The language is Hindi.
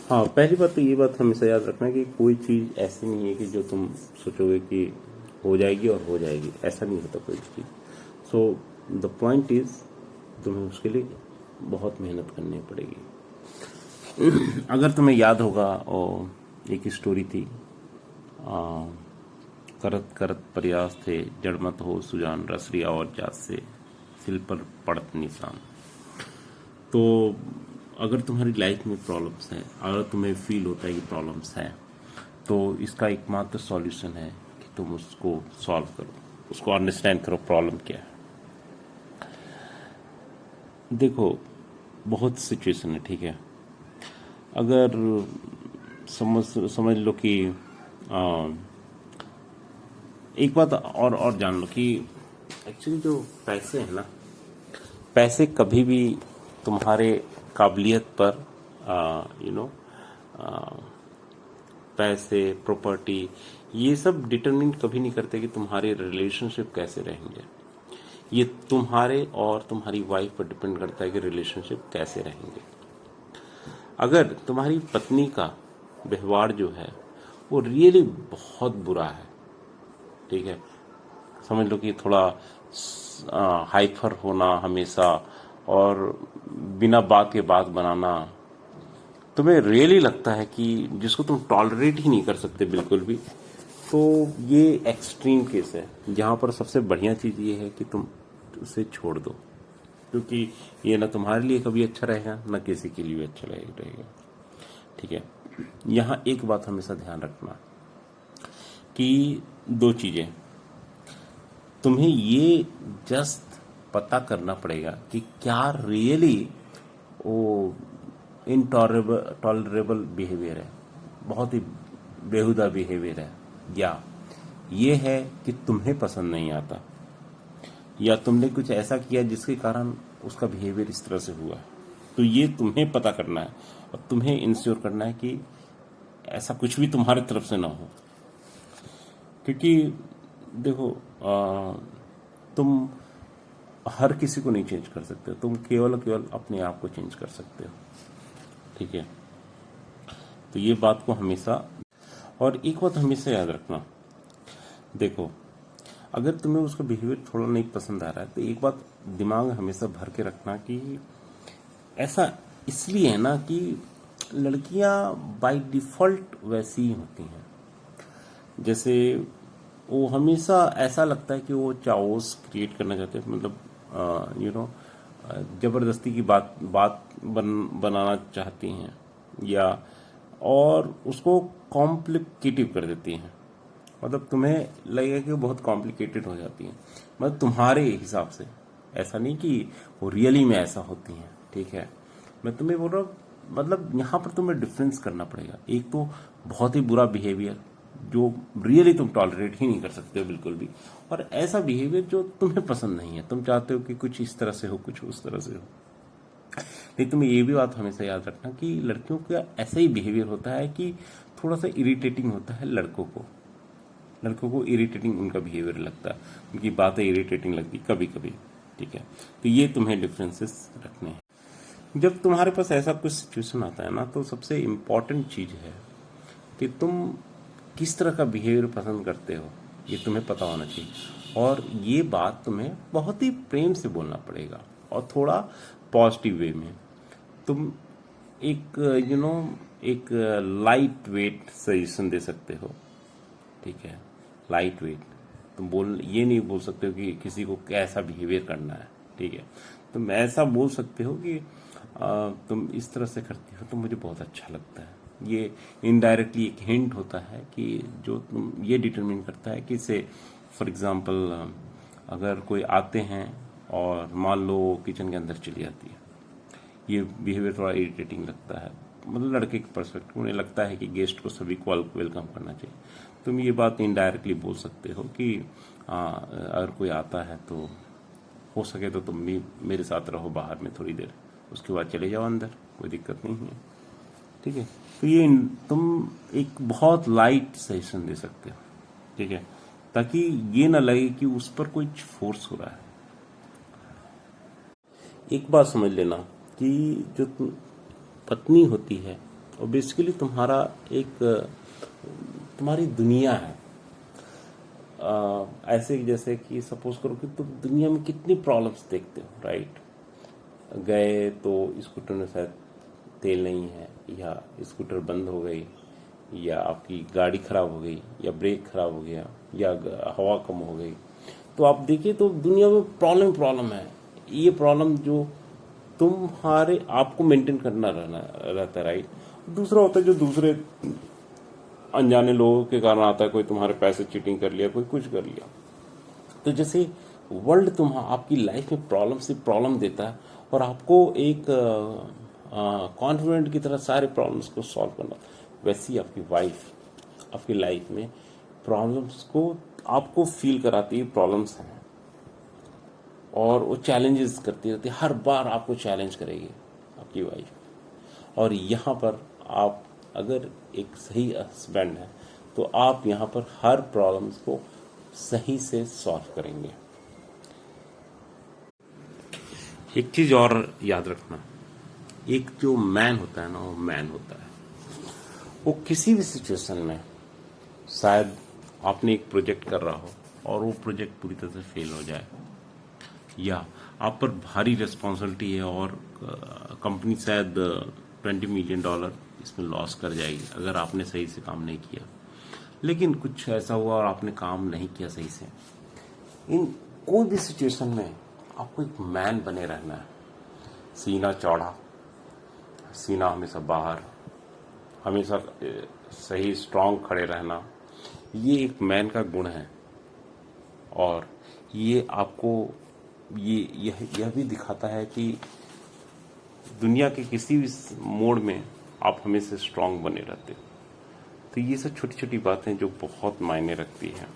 हाँ, पहली बात तो ये बात हमेशा याद रखना कि कोई चीज़ ऐसी नहीं है कि जो तुम सोचोगे कि हो जाएगी और हो जाएगी, ऐसा नहीं होता कोई चीज़। सो द पॉइंट इज तुम्हें उसके लिए बहुत मेहनत करनी पड़ेगी। अगर तुम्हें याद होगा और एक स्टोरी थी, आ, करत करत प्रयास थे जड़मत हो सुजान रसरिया और जात से सिल पर पड़त निशान। तो अगर तुम्हारी लाइफ में प्रॉब्लम्स हैं, अगर तुम्हें फील होता है कि प्रॉब्लम्स हैं, तो इसका एकमात्र सॉल्यूशन है कि तुम उसको सॉल्व करो, उसको अंडरस्टैंड करो प्रॉब्लम क्या है। देखो, बहुत सिचुएशन है, ठीक है। अगर समझ समझ लो कि आ, एक बात और जान लो कि एक्चुअली जो पैसे हैं ना, पैसे कभी भी तुम्हारे काबिलियत पर यू नो पैसे प्रॉपर्टी ये सब डिटरमिन कभी नहीं करते कि तुम्हारे रिलेशनशिप कैसे रहेंगे। ये तुम्हारे और तुम्हारी वाइफ पर डिपेंड करता है कि रिलेशनशिप कैसे रहेंगे। अगर तुम्हारी पत्नी का व्यवहार जो है वो रियली बहुत बुरा है, ठीक है, समझ लो कि थोड़ा हाइपर होना हमेशा और बिना बात के बात बनाना, तुम्हें रियली लगता है कि जिसको तुम टॉलरेट ही नहीं कर सकते बिल्कुल भी, तो ये एक्सट्रीम केस है जहां पर सबसे बढ़िया चीज ये है कि तुम उसे छोड़ दो, क्योंकि ये ना तुम्हारे लिए कभी अच्छा रहेगा ना किसी के लिए अच्छा रहेगा। ठीक है, यहाँ एक बात हमेशा ध्यान रखना कि दो चीजें, तुम्हें ये जस्ट पता करना पड़ेगा कि क्या रियली वो इनटॉलरेबल बिहेवियर है, बहुत ही बेहुदा बिहेवियर है, या ये है कि तुम्हें पसंद नहीं आता, या तुमने कुछ ऐसा किया जिसके कारण उसका बिहेवियर इस तरह से हुआ। तो ये तुम्हें पता करना है और तुम्हें इंश्योर करना है कि ऐसा कुछ भी तुम्हारी तरफ से ना हो। क्योंकि देखो, तुम हर किसी को नहीं चेंज कर सकते, तुम केवल अपने आप को चेंज कर सकते हो, ठीक है। तो ये बात को हमेशा, और एक बात हमेशा याद रखना, देखो अगर तुम्हें उसका बिहेवियर थोड़ा नहीं पसंद आ रहा है तो एक बात दिमाग में हमेशा भर के रखना कि ऐसा इसलिए है ना कि लड़कियां बाय डिफॉल्ट वैसी ही होती हैं। जैसे वो हमेशा ऐसा लगता है कि वो चाओस क्रिएट करना चाहते हैं, मतलब जबरदस्ती की बात बनाना चाहती हैं, या और उसको कॉम्प्लिकेटिव कर देती हैं। मतलब तुम्हें लगेगा कि वो बहुत कॉम्प्लिकेटेड हो जाती हैं, मतलब तुम्हारे हिसाब से, ऐसा नहीं कि वो रियली में ऐसा होती हैं, ठीक है। मैं तुम्हें बोल रहा हूँ, मतलब यहाँ पर तुम्हें डिफरेंस करना पड़ेगा। एक तो बहुत ही बुरा बिहेवियर जो रियली तुम टॉलरेट ही नहीं कर सकते हो बिल्कुल भी, और ऐसा बिहेवियर जो तुम्हें पसंद नहीं है, तुम चाहते हो कि कुछ इस तरह से हो कुछ उस तरह से हो। लेकिन तुम्हें ये भी बात हमेशा याद रखना कि लड़कियों का ऐसा ही बिहेवियर होता है कि थोड़ा सा इरिटेटिंग होता है लड़कों को इरिटेटिंग उनका बिहेवियर लगता है, उनकी बातें इरिटेटिंग लगती कभी कभी, ठीक है। तो ये तुम्हें डिफरेंसेस रखने हैं। जब तुम्हारे पास ऐसा कुछ सिचुएशन आता है ना, तो सबसे इम्पोर्टेंट चीज है कि तुम किस तरह का बिहेवियर पसंद करते हो, ये तुम्हें पता होना चाहिए। और ये बात तुम्हें बहुत ही प्रेम से बोलना पड़ेगा और थोड़ा पॉजिटिव वे में। तुम एक एक लाइट वेट सजेशन दे सकते हो, ठीक है, लाइट वेट। तुम ये नहीं बोल सकते हो कि किसी को कैसा बिहेवियर करना है, ठीक है। तुम ऐसा बोल सकते हो कि तुम इस तरह से करती हो तो मुझे बहुत अच्छा लगता है। ये इनडायरेक्टली एक हिंट होता है कि जो तुम ये डिटरमिन करता है कि से फॉर एग्जांपल अगर कोई आते हैं और मान लो किचन के अंदर चली जाती है, ये बिहेवियर थोड़ा इरिटेटिंग लगता है, मतलब लड़के के पर्सपेक्टिव उन्हें लगता है कि गेस्ट को सभी को वेलकम करना चाहिए। तुम ये बात इनडायरेक्टली बोल सकते हो कि अगर कोई आता है तो हो सके तो तुम भी मेरे साथ रहो बाहर में थोड़ी देर, उसके बाद चले जाओ अंदर, कोई दिक्कत नहीं है, ठीक है। तो ये तुम एक बहुत लाइट सजेशन दे सकते हो, ठीक है, ताकि ये ना लगे कि उस पर कोई फोर्स हो रहा है। एक बात समझ लेना कि जो पत्नी होती है और बेसिकली तुम्हारा एक तुम्हारी दुनिया है। ऐसे जैसे कि सपोज करो कि तुम दुनिया में कितनी प्रॉब्लम्स देखते हो, राइट। गए तो स्कूटर में शायद तेल नहीं है, या स्कूटर बंद हो गई, या आपकी गाड़ी खराब हो गई, या ब्रेक खराब हो गया, या हवा कम हो गई। तो आप देखिए तो दुनिया में प्रॉब्लम है। ये प्रॉब्लम जो तुम्हारे आपको मेंटेन करना रहता है, राइट। दूसरा होता है जो दूसरे अनजाने लोगों के कारण आता है, कोई तुम्हारे पैसे चीटिंग कर लिया, कोई कुछ कर लिया। तो जैसे वर्ल्ड आपकी लाइफ में प्रॉब्लम से प्रॉब्लम देता है, और आपको एक कॉन्फिडेंट की तरह सारे प्रॉब्लम्स को सॉल्व करना, वैसी आपकी वाइफ आपकी लाइफ में प्रॉब्लम्स को आपको फील कराती है, प्रॉब्लम्स हैं, और वो चैलेंजेस करती रहती है, हर बार आपको चैलेंज करेगी आपकी वाइफ। और यहाँ पर आप अगर एक सही हस्बैंड है तो आप यहाँ पर हर प्रॉब्लम्स को सही से सॉल्व करेंगे। एक चीज और याद रखना, एक जो मैन होता है ना, वो मैन होता है, वो किसी भी सिचुएशन में, शायद आपने एक प्रोजेक्ट कर रहा हो और वो प्रोजेक्ट पूरी तरह से फेल हो जाए, या आप पर भारी रिस्पॉन्सिबिलिटी है और कंपनी शायद $20 मिलियन इसमें लॉस कर जाएगी अगर आपने सही से काम नहीं किया, लेकिन कुछ ऐसा हुआ और आपने काम नहीं किया सही से। इन कोई भी सिचुएशन में आपको एक मैन बने रहना है, सीना चौड़ा, सीना हमेशा बाहर, हमेशा सही स्ट्रांग खड़े रहना, ये एक मैन का गुण है। और ये आपको यह भी दिखाता है कि दुनिया के किसी भी मोड़ में आप हमेशा स्ट्रांग बने रहते हो। तो ये सब छोटी छोटी बातें जो बहुत मायने रखती हैं।